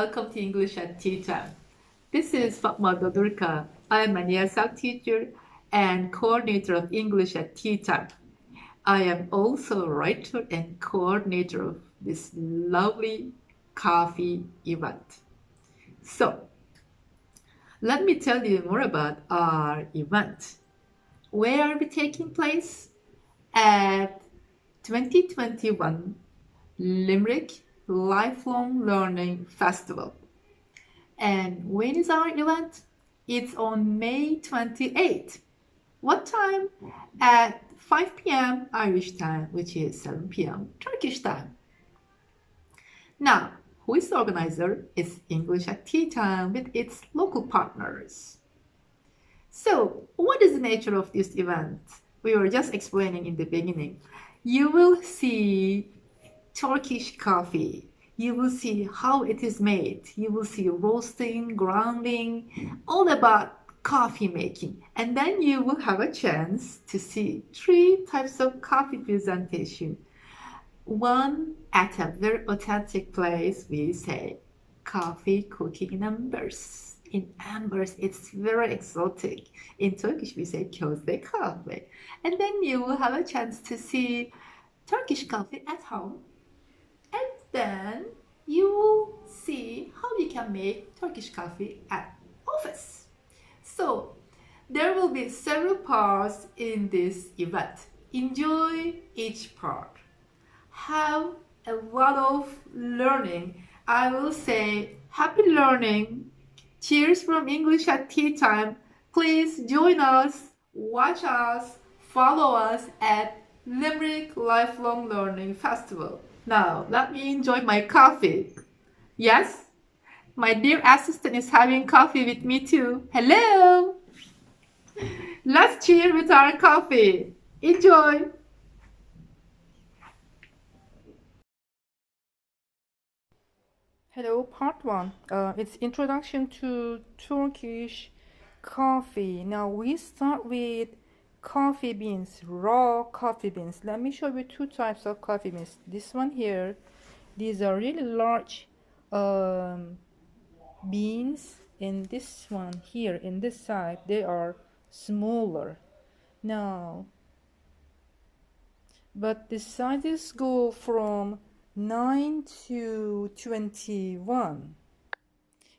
welcome to English at Tea Time. This is Fatma Dodurka. I am an ESL teacher and coordinator of English at Tea Time. I am also a writer and coordinator of this lovely coffee event. So, let me tell you more about our event. Where are we taking place? At 2021 Limerick Lifelong Learning Festival. And when is our event? It's on May 28th. What time? At 5 p.m. Irish time, which is 7 p.m. Turkish time. Now, who is the organizer? It's English at Tea Time with its local partners. So, what is the nature of this event? We were just explaining in the beginning. You will see Turkish coffee. You will see how it is made. You will see roasting, grounding, all about coffee making. And then you will have a chance to see 3 types of coffee presentation. One at a very authentic place, we say coffee cooking in Embers. In Embers, it's very exotic. In Turkish, we say közde kahve. And then you will have a chance to see Turkish coffee at home. And then you will see how you can make Turkish coffee at office. So there will be several parts in this event. Enjoy each part. Have a lot of learning. I will say happy learning. Cheers from English at Tea Time. Please join us, watch us, follow us at Limerick Lifelong Learning Festival. Now, let me enjoy my coffee. Yes, my dear assistant is having coffee with me too. Hello! Let's cheer with our coffee. Enjoy! Hello, part 1. It's introduction to Turkish coffee. Now we start with coffee beans, raw coffee beans. Let me show you 2 types of coffee beans. This one here, these are really large beans, and this one here in this side, they are smaller. Now, but the sizes go from 9 to 21.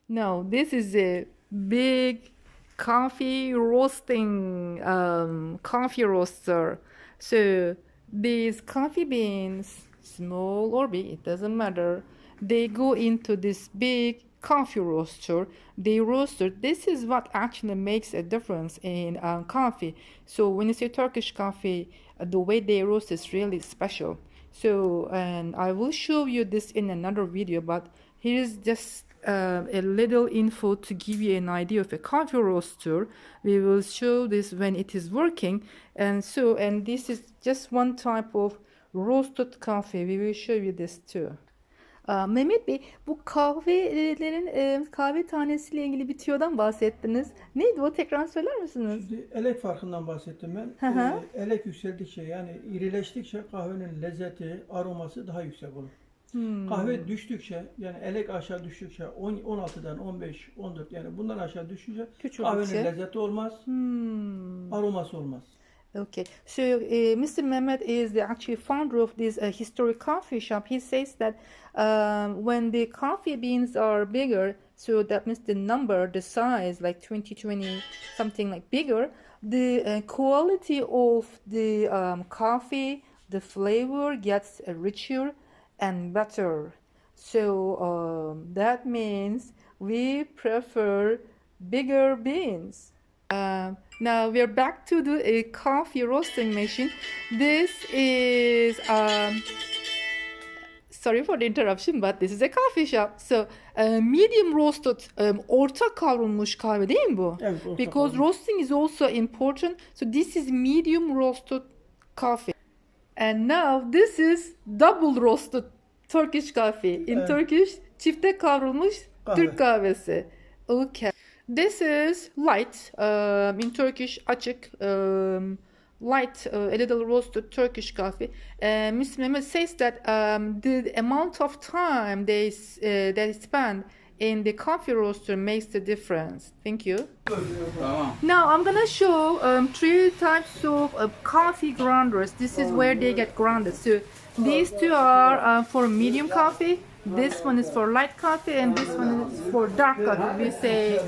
Now this is a big coffee roasting coffee roaster. So these coffee beans, small or big, it doesn't matter, they go into this big coffee roaster. They roasted. This is what actually makes a difference in coffee. So when you say Turkish coffee, the way they roast is really special. So, and I will show you this in another video, but here's just a little info to give you an idea of a coffee roaster. We will show this when it is working. And so, and this is just one type of roasted coffee. We will show you this too. Mehmet Bey, bu kahvelerin kahve tanesiyle ilgili bir tüyodan bahsettiniz. Neydi o? Tekrar söyler misiniz? Şimdi elek farkından bahsettim ben. Hı hı. Elek yükseldikçe yani irileştikçe kahvenin lezzeti, aroması daha yüksek olur. Kahve düştükçe yani elek aşağı düştükçe 16'dan 15, 14 yani bundan aşağı düşünce kahvenin lezzeti olmaz, aroması olmaz. Okay, so Mr. Mehmet is the actually founder of this historic coffee shop. He says that when the coffee beans are bigger, so that means the number, the size, like 20, something like bigger, the quality of the coffee, the flavor gets richer and better. So that means we prefer bigger beans. Now we're back to the coffee roasting machine. This is sorry for the interruption, but this is a coffee shop. So medium roasted, orta kavrulmuş kahve değil mi bu? Evet, orta Because kavrulmuş. roasting is also important. So this is medium roasted coffee. And now this is double roasted Turkish coffee. In Evet. Turkish, çifte kavrulmuş Türk kahvesi. Okay. This is light, in Turkish açık, light, a little roasted Turkish coffee. Mr. Mehmet says that the amount of time they spend in the coffee roaster makes the difference. Thank you. Tamam. Now I'm gonna show three types of coffee grinders. This is where they get grounded. So these two are for medium coffee. This one is for light coffee, and this one is for dark coffee. We say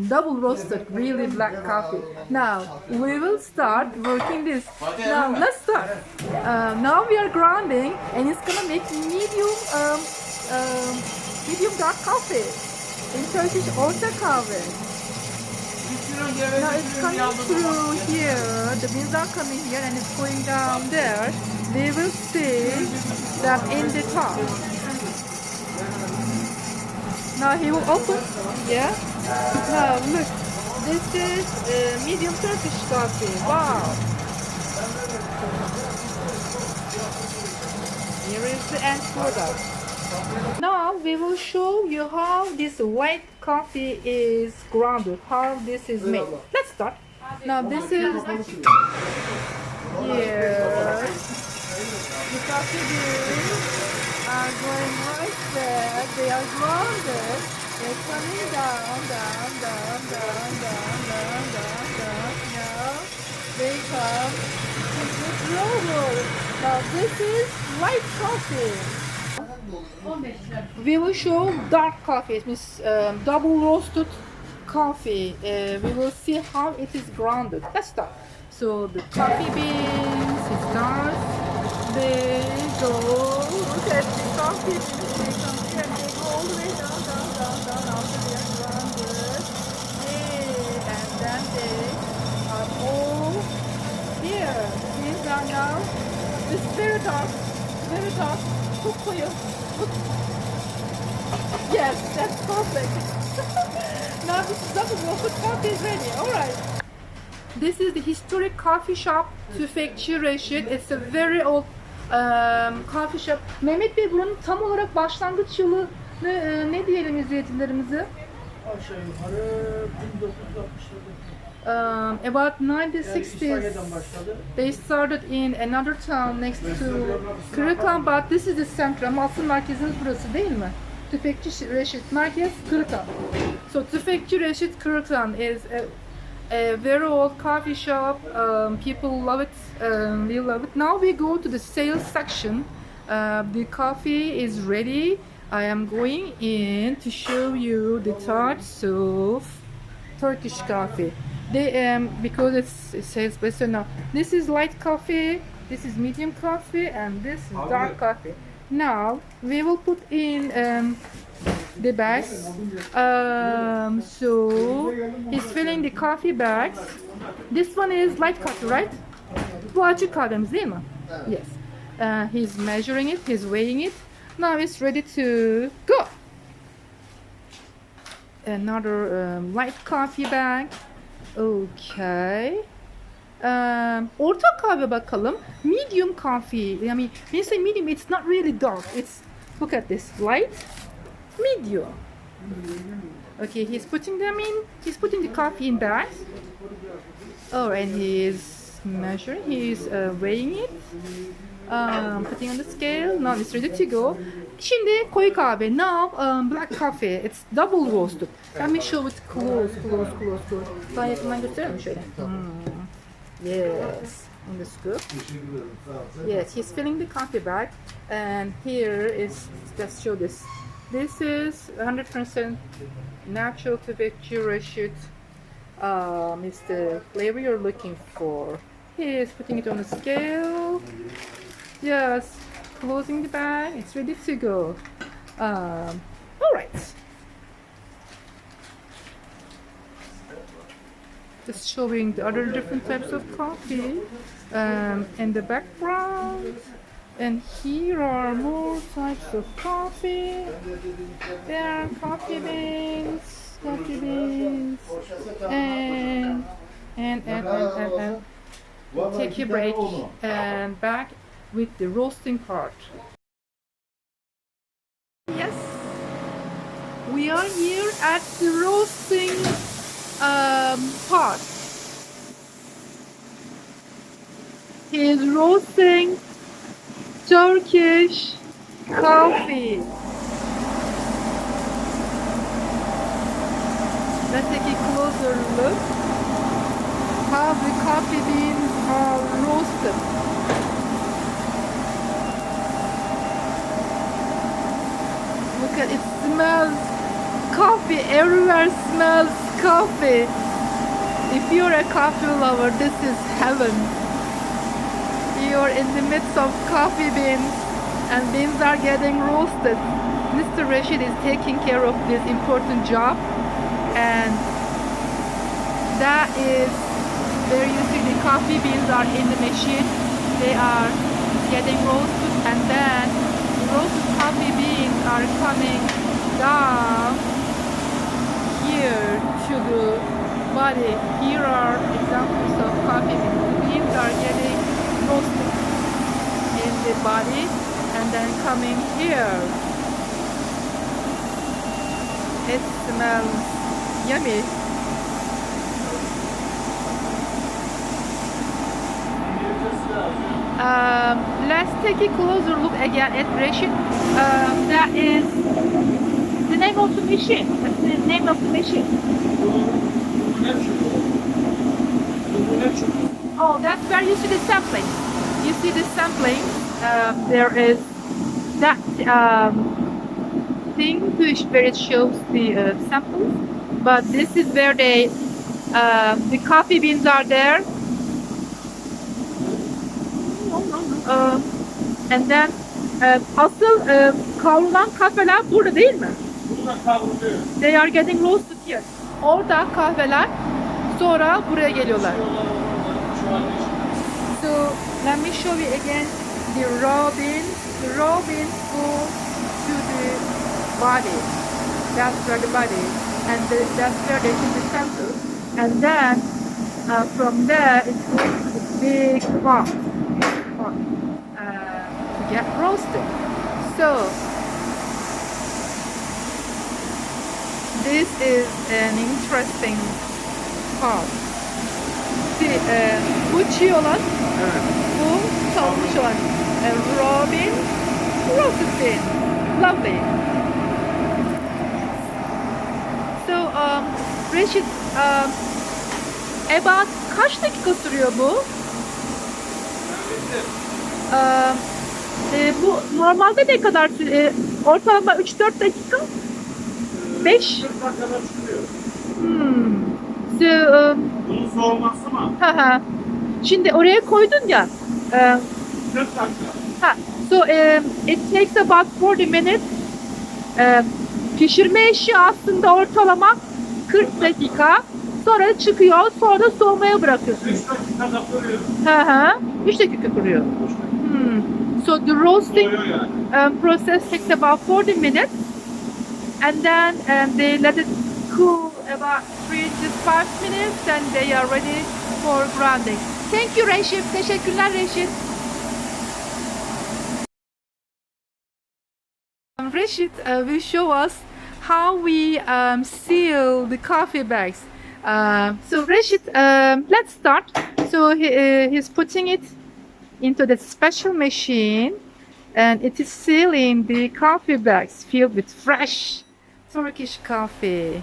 double roasted, really black coffee. Now we will start working this. Now let's start. Now we are grinding, and it's gonna make medium dark coffee in Turkish orta kahve. Now it's coming through here, the beans are coming here and it's going down there. We will see them in the top. Now he will open, yeah? Now look, this is medium Turkish coffee, wow! Here is the end product. Now we will show you how this white coffee is grounded, how this is made. Let's start. Now this is here. The coffee beans are going right there. They are grounded. They're coming down, down, down, down, down, down, down, down. Now they come to this roller. Now this is white coffee. We will show dark coffee, it means double roasted coffee. We will see how it is grounded. Let's start. So the coffee beans is dark. They go, look at the coffee beans. They come here and they go all the way down, down, down, down after they are grounded. And then they are all here. These are now the spirit of cook for you. Yes, that's perfect. Now this double roasted coffee is ready. Alright. This is the historic coffee shop, Tüfekçi Reşit. It's a very old coffee shop. Mehmet Bey, buranın tam olarak başlangıç yılı ne diyelim izleyicilerimize? Aşağı yukarı 1960'larda. About 1960s, they started in another town next to Kırıkhan, but this is the center. Ama asıl merkezimiz burası değil mi? Tüfekçi Reşit, merkez Kırıkhan. So Tüfekçi Reşit Kırıkhan is a very old coffee shop. People love it, we love it. Now we go to the sales section. The coffee is ready. I am going in to show you the types of Turkish coffee. Because it says better now. This is light coffee, this is medium coffee, and this is dark coffee. Now we will put in the bags. So he's filling the coffee bags. This one is light coffee, right? Bu açık kahvemiz değil mi? Yes. He's measuring it, he's weighing it. Now it's ready to go. Another light coffee bag. Okay. Orta kahve bakalım. Medium coffee. I mean, when you say medium, it's not really dark. It's, look at this, light, medium. Okay, he's putting them in. He's putting the coffee in bags. Oh, and he's measuring. He's weighing it. Putting on the scale. Now it's ready to go. Şimdi koyu kahve. Now black coffee. It's double roasted. Let me show it close. Ben yakından gösterir mi şöyle? Yes. On the scoop. Yes, he's filling the coffee bag. And here is, let's show this. This is 100% natural Tüfekçi Reşit. It's the flavor you're looking for. He is putting it on the scale. Yes, closing the bag. It's ready to go. All right. Just showing the other different types of coffee in the background. And here are more types of coffee. There are coffee beans, and take a break and back with the roasting part. Yes, we are here at the roasting part. He is roasting Turkish coffee. Let's take a closer look how the coffee beans are roasted. Look at it, smells coffee. Everywhere smells coffee. If you're a coffee lover, this is heaven. You're in the midst of coffee beans and beans are getting roasted. Mr. Rashid is taking care of this important job, and that is where you see the coffee beans are in the machine. They are getting roasted, and then the roasted coffee beans are coming down here to the body. Here are examples of coffee beans. The beans are getting roasted in the body and then coming here. It smells yummy. Let's take a closer look again at Rashid. That is the name of the machine. That's the name of the machine. Oh, that's where you see the sampling. You see the sampling. There is that thing where it shows the samples. But this is where they the coffee beans are there. And then asıl kavrulan kafeler burada değil mi? Burada kavruluyor. They are getting roasted here. Orada kahveler sonra buraya geliyorlar. So let me show you again the raw beans. The raw beans go to the body. That's where the body, and that's where they do the sample. And then from there it goes to the big pot to get roasted. So this is an interesting part. Bu çiğ olan, bu kavrulmuş olan. Raw bean, roasted bean. Lovely. So, Rashid, about kaç dakika sürüyor bu? Bu normalde ne kadar ortalama 3-4 dakika? 5? 40 dakikada çıkıyor. So, Bunun soğuması mı? Şimdi oraya koydun ya. 40 dakika. So it takes about 40 minutes. Pişirme işi aslında ortalama 40 dakika. Sonra çıkıyor, sonra da soğumaya bırakıyorsun. 3 dakikada kuruyor. 3 dakika kuruyor. So the roasting process takes about 40 minutes, and then they let it cool about 3 to 5 minutes, and they are ready for grinding. Thank you Rashid. Teşekkürler Rashid. Rashid will show us how we seal the coffee bags. So Rashid, let's start. So he's putting it into the special machine, and it is sealing the coffee bags filled with fresh Turkish coffee.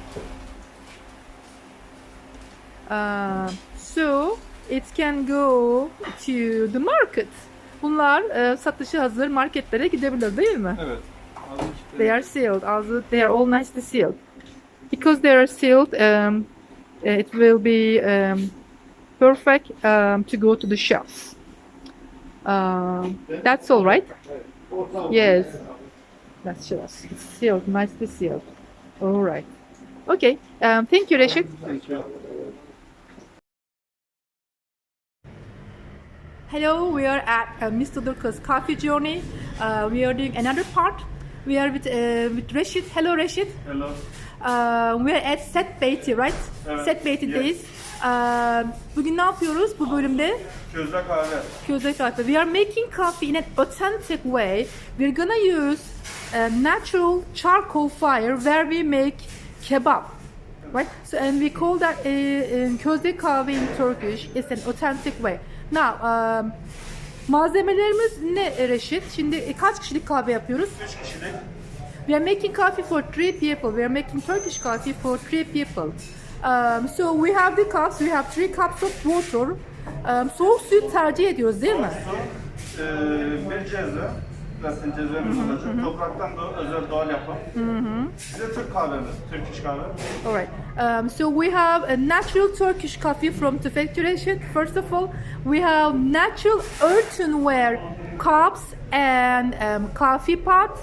So it can go to the market. Bunlar satışa hazır marketlere gidebilir değil mi? Evet. They are sealed. Also, they are all nicely sealed. Because they are sealed, it will be perfect to go to the shelves. That's all right? Yes. That's just sealed, nicely sealed. All right. Okay. Thank you, Rashid. Hello, we are at Miss Dodurka's coffee journey. We are doing another part. We are with Rashid. Hello, Rashid. Hello. We are at Set Beyti, right? Evet. Set Beyti'deyiz. Bugün ne yapıyoruz bu bölümde? Közde kahve. Közde kahve. We are making coffee in an authentic way. We're gonna use a natural charcoal fire where we make kebab. Right? So, and we call that közde kahve in Turkish. It's an authentic way. Now, malzemelerimiz ne Reşit? Şimdi kaç kişilik kahve yapıyoruz? 3 kişilik. We are making coffee for 3 people. We are making Turkish coffee for 3 people. So we have the cups. We have 3 cups of water. Soğuk suyu tercih ediyoruz değil mi? Bir cezve, zaten cezvemiz olacak. Topraktan da özel doğal yapım. Bize Türk kahvemiz, Turkish kahve. Alright. So we have a natural Turkish coffee from Tüfek Türeşit. First of all, we have natural earthenware cups and coffee pot.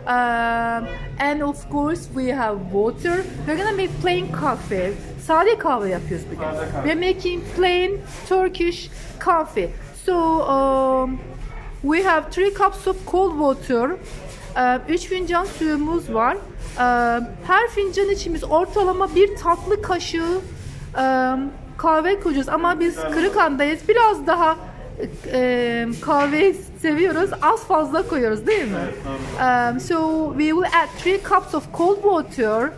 And of course we have water. We're gonna make plain coffee. Sade kahve yapıyoruz bugün. Sade kahve. We're making plain Turkish coffee. So we have 3 cups of cold water. 3 fincan suyumuz var. Her fincan içimiz ortalama 1 tatlı kaşığı kahve koyacağız. Ama biz Kırıkhan'dayız. Biraz daha kahveyi seviyoruz. Az fazla koyuyoruz değil mi? So we will add 3 cups of cold water.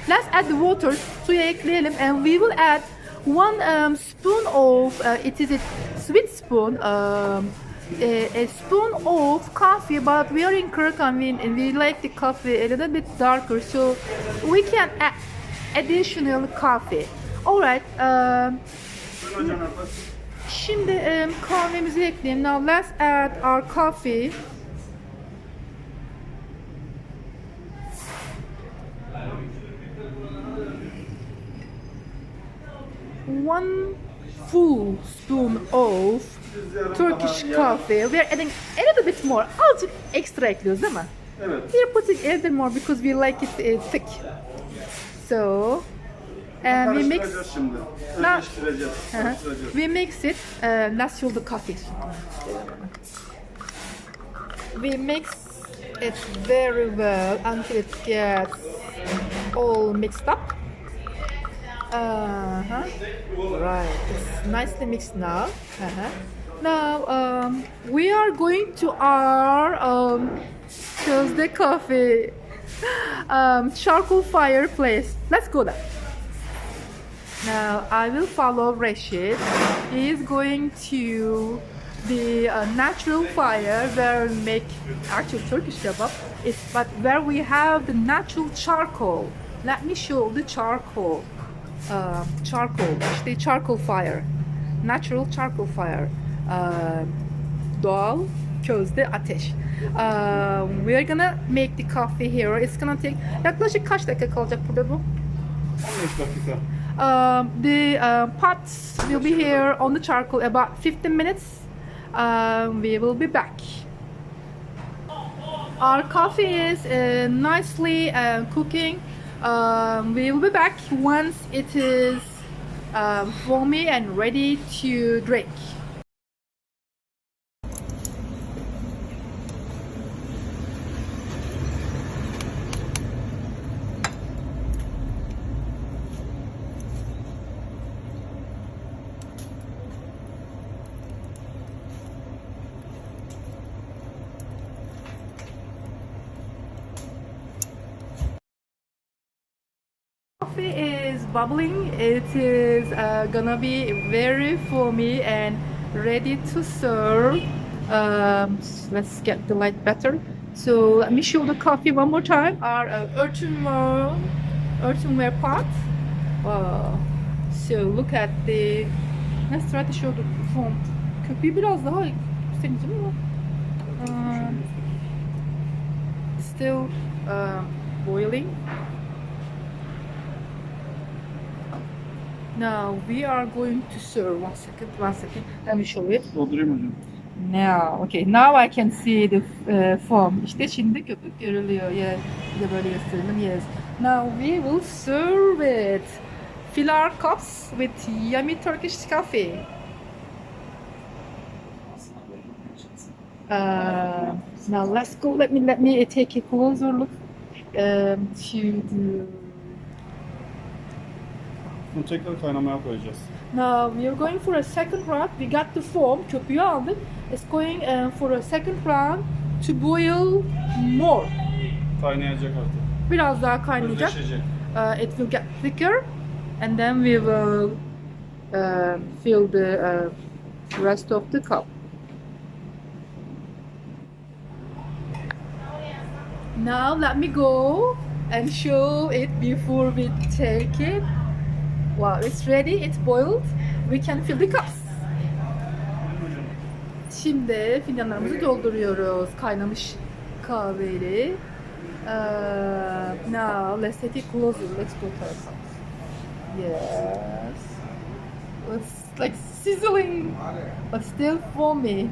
Let's add the water. Suya ekleyelim. And we will add 1 spoon of, it is a sweet spoon. A spoon of coffee, but we are in Kırıkhan and we like the coffee a little bit darker, so we can add additional coffee. Alright. Şimdi kahvemizi ekleyelim. Now let's add our coffee. One full spoon of Turkish coffee. We are adding a little bit more. Azıcık ekstra ekliyoruz değil mi? Evet. We are putting a little more because we like it thick. So, and we mix. Karıştıracağız şimdi. Now- Özleştireceğiz. Karıştıracağız. We mix it. Let's fill the coffee. We mix it very well until it gets all mixed up. Right, it's nicely mixed now. Now we are going to our Tuesday coffee charcoal fireplace. Let's go there. Now I will follow Rashid. He is going to the natural fire where we make actual Turkish kebab. But where we have the natural charcoal. Let me show the charcoal. İşte charcoal fire. Natural charcoal fire. Doğal közde ateş. We are gonna make the coffee here. It's gonna take yaklaşık kaç dakika kalacak burada bu? 15 dakika. The pots will be here on the charcoal about 15 minutes. We will be back. Our coffee is nicely cooking. We will be back once it is foamy and ready to drink. Coffee is bubbling. It is gonna be very foamy and ready to serve. Let's get the light better. So let me show the coffee one more time. Our earthenware pot. So look at the. Let's try to show the foam. Köpüğü biraz daha yükselince mi? Still boiling. Now we are going to serve. One second. Let me show it. Doldurayım hocam. Now, okay. Now I can see the foam. İşte şimdi köpük görülüyor. Yeah, bir de böyle gösterelim. Yes. Now we will serve it. Fill our cups with yummy Turkish coffee. Now let's go. Let me take a closer look to the. Bunu tekrar kaynamaya koyacağız. Now we are going for a second round. We got the foam. Köpüğü aldık. It's going for a second round to boil more. Kaynayacak artık. Biraz daha kaynayacak. Özleşecek. It will get thicker, and then we will fill the rest of the cup. Now let me go and show it before we take it. Wow, it's ready, it's boiled. We can fill the cups. Şimdi fincanlarımızı dolduruyoruz kaynamış kahveyle. Now let's take it closer. Let's go to our cups. Yes. It's like sizzling, but still foamy.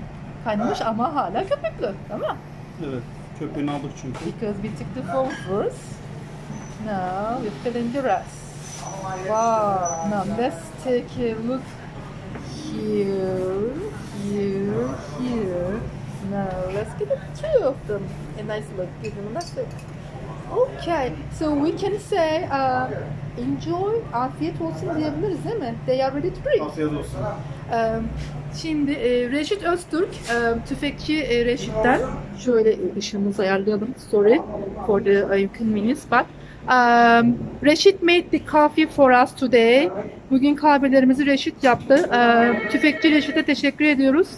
Kaynamış ama hala köpüklü, tamam? Evet, köpüğünü aldık çünkü. Because we took the foam first. Now we're filling the rest. Wow. Now let's take a look here, here, here. Now let's give it two of them a nice look. Give them a nice look. Okay, so we can say enjoy, afiyet olsun diyebiliriz değil mi? They are ready to drink. Afiyet olsun. Şimdi Reşit Öztürk, tüfekçi Reşit'ten şöyle ışığımızı ayarlayalım. Sorry for the inconvenience, but Reşit made the coffee for us today. Bugün kahvelerimizi Reşit yaptı. Tüfekçi Reşit'e teşekkür ediyoruz.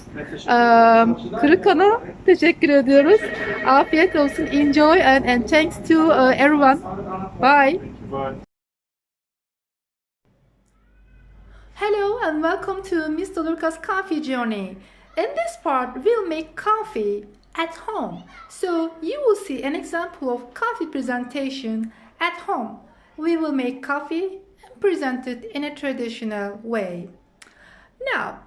Kırıkan'a teşekkür ediyoruz. Afiyet olsun. Enjoy and thanks to everyone. Bye. Bye. Hello and welcome to Miss Dodurka's coffee journey. In this part, we'll make coffee at home. So you will see an example of coffee presentation at home. We will make coffee and present it in a traditional way. Now,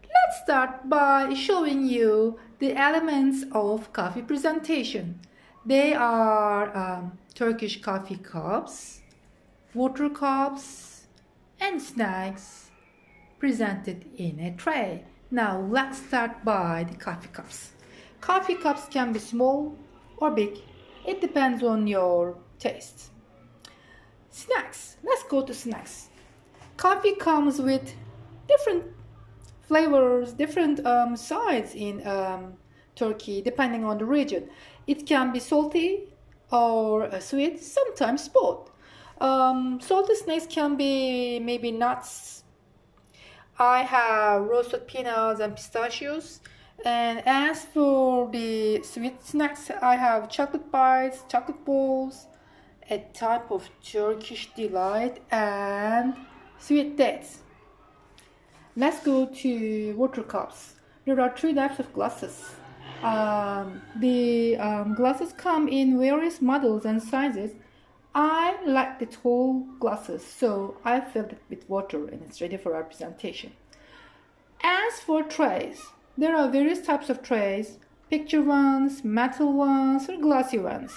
let's start by showing you the elements of coffee presentation. They are Turkish coffee cups, water cups, and snacks presented in a tray. Now let's start by the coffee cups. Coffee cups can be small or big. It depends on your taste. Snacks. Let's go to snacks. Coffee comes with different flavors, different sides in Turkey, depending on the region. It can be salty or sweet, sometimes both. Salty snacks can be maybe nuts. I have roasted peanuts and pistachios. And as for the sweet snacks, I have chocolate bites, chocolate balls, a type of Turkish delight, and sweet dates. Let's go to water cups. There are three types of glasses. The glasses come in various models and sizes. I like the tall glasses, so I filled it with water and it's ready for our presentation. As for trays, there are various types of trays, picture ones, metal ones, or glassy ones.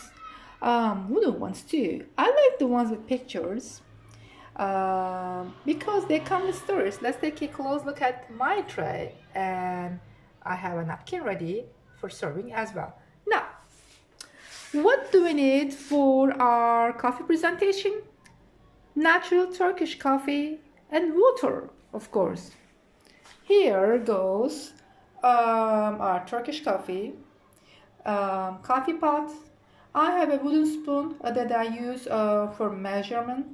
Wooden ones too. I like the ones with pictures because they come with stories. Let's take a close look at my tray, and I have a napkin ready for serving as well. Now, what do we need for our coffee presentation? Natural Turkish coffee and water, of course. Here goes our Turkish coffee, coffee pot. I have a wooden spoon that I use for measurement,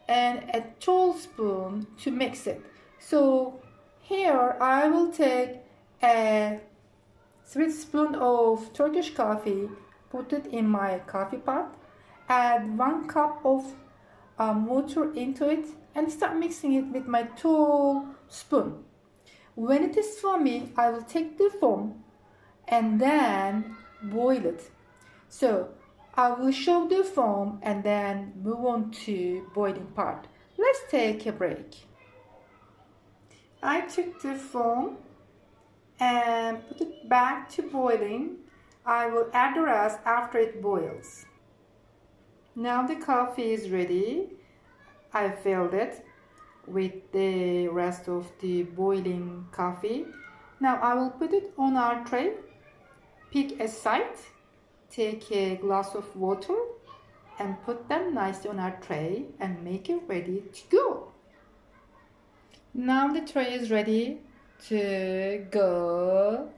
and a tall spoon to mix it. So here I will take a sweet spoon of Turkish coffee, put it in my coffee pot, add 1 cup of water into it, and start mixing it with my tall spoon. When it is foamy, I will take the foam and then boil it. So I will show the foam and then move on to boiling part. Let's take a break. I took the foam and put it back to boiling. I will add the rest after it boils. Now the coffee is ready. I filled it with the rest of the boiling coffee. Now I will put it on our tray. Pick a side, take a glass of water and put them nicely on our tray and make it ready to go. Now the tray is ready to go.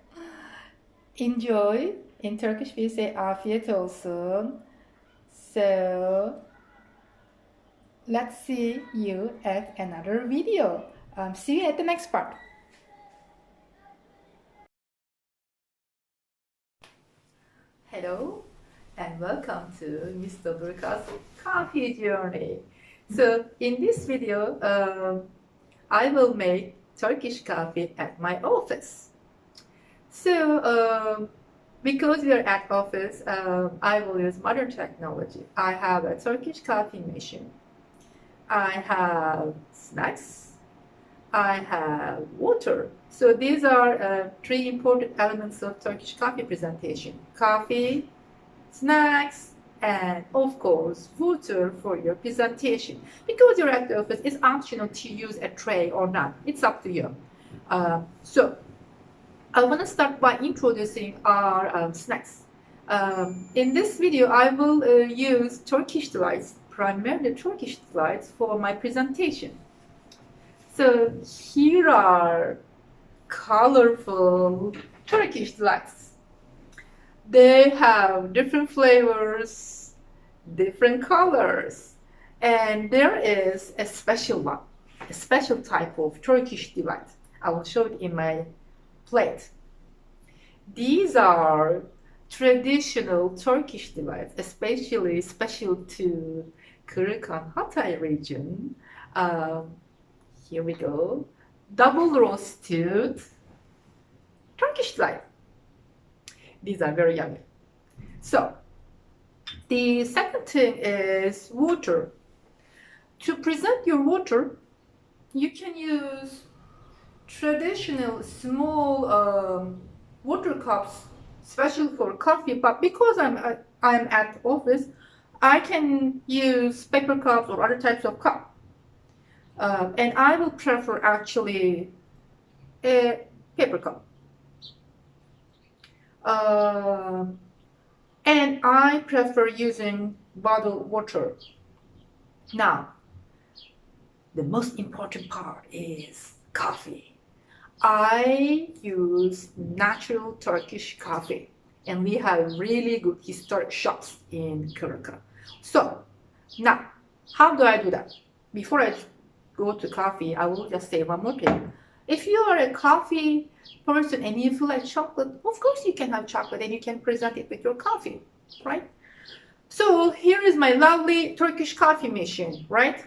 Enjoy. In Turkish we say afiyet olsun. So let's see you at another video. See you at the next part. Hello. and welcome to Miss Dodurka's coffee journey. So in this video, I will make Turkish coffee at my office. So because we are at office, I will use modern technology. I have a Turkish coffee machine. I have snacks. I have water. So these are three important elements of Turkish coffee presentation: coffee, snacks, and of course water for your presentation. Because you're at the office, it's optional to use a tray or not. It's up to you. So I want to start by introducing our snacks. In this video, I will use Turkish delights, primarily Turkish delights, for my presentation. So here are colorful Turkish delights. They have different flavors, different colors, and there is a special one, a special type of Turkish delight. I will show it in my plate. These are traditional Turkish delights, especially special to Kırıkan Hatay region. Here we go. Double roasted Turkish delight. These are very yummy. So the second thing is water. To present your water, you can use traditional small water cups, special for coffee. But because I'm at office, I can use paper cups or other types of cup. And I will prefer actually a paper cup. And I prefer using bottled water. Now, the most important part is coffee. I use natural Turkish coffee, and we have really good historic shops in Kırıkan. So, now, how do I do that? Before I go to coffee, I will just say one more thing. If you are a coffee person and you feel like chocolate, of course you can have chocolate and you can present it with your coffee, right? So here is my lovely Turkish coffee machine, right?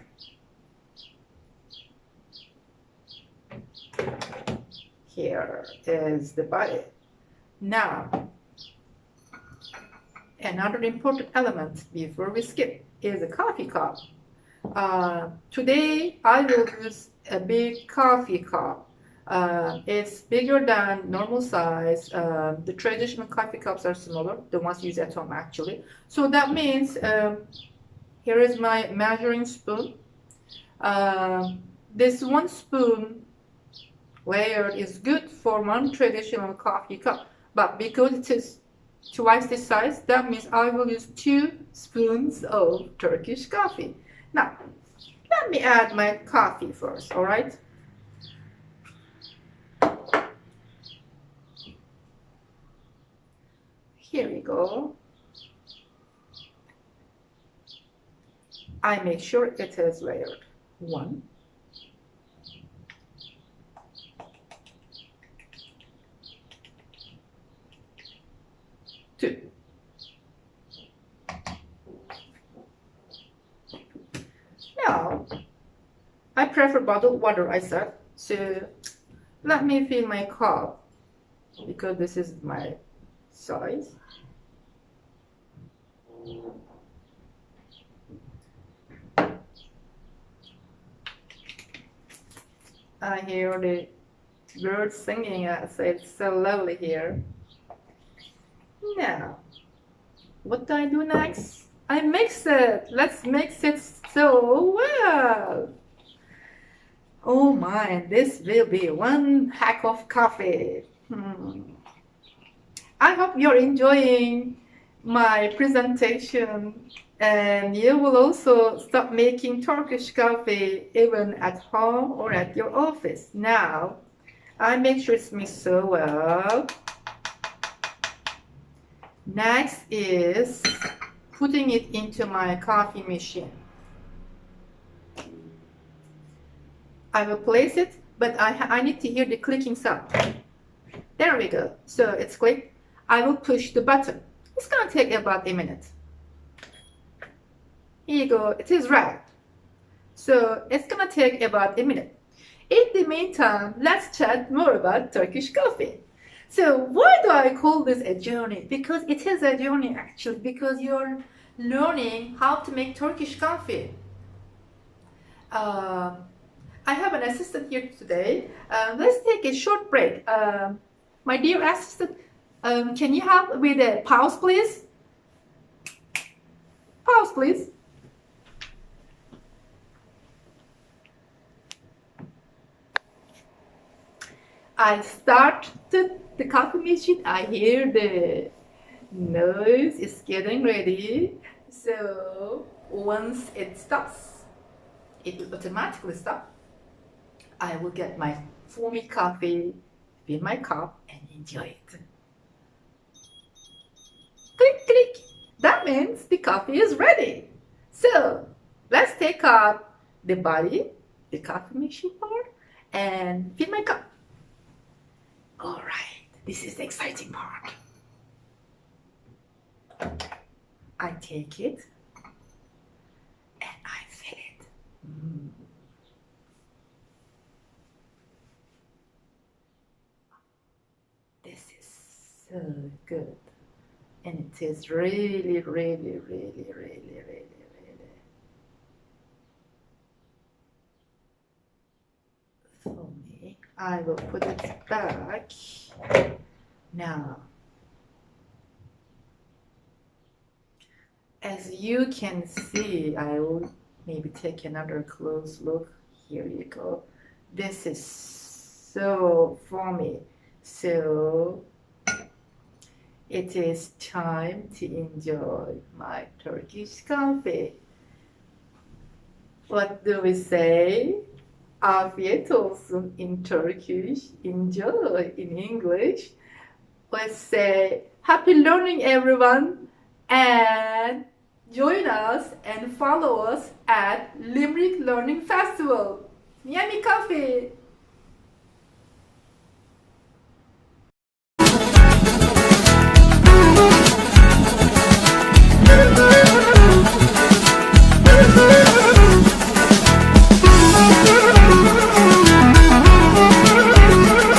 Here is the body. Now, another important element before we skip is a coffee cup. Today I will use a big coffee cup. It's bigger than normal size. The traditional coffee cups are smaller, the ones used at home actually. So that means here is my measuring spoon. This 1 spoon layer is good for one traditional coffee cup, but because it is twice this size, that means I will use 2 spoons of Turkish coffee. Now, let me add my coffee first, all right? Here we go. I make sure it is layered. 1. 2. Now, I prefer bottled water, I said. So let me fill my cup because this is my size. I hear the birds singing. I say it's so lovely here. Now, what do I do next? I mix it. Let's mix it so well. Oh my, this will be one heck of coffee. I hope you're enjoying my presentation and you will also start making Turkish coffee even at home or at your office. Now, I make sure it's mixed so well. Next is putting it into my coffee machine. I will place it, but I need to hear the clicking sound. There we go. So it's clicked. I will push the button. It's gonna take about a minute. Here you go, it is red. So it's gonna take about a minute. In the meantime, let's chat more about Turkish coffee. So why do I call this a journey? Because it is a journey actually, because you're learning how to make Turkish coffee. I have an assistant here today. Let's take a short break. My dear assistant, can you help with a pause, please? Pause, please. I started the coffee machine. I hear the noise. It's getting ready. So once it stops, it will automatically stop. I will get my foamy coffee in my cup and enjoy it. Click, click. That means the coffee is ready. So let's take out the body, the coffee machine part, and fill my cup. All right, this is the exciting part. I take it and I fill it. This is so good. And it is really, really, really, really, really, really for me. I will put it back now. As you can see, I will maybe take another close look. Here you go. This is so foamy. So it is time to enjoy my Turkish coffee. What do we say? Afiyet olsun in Turkish, enjoy in English. Let's say happy learning everyone, and join us and follow us at Limerick Learning Festival. Yummy coffee!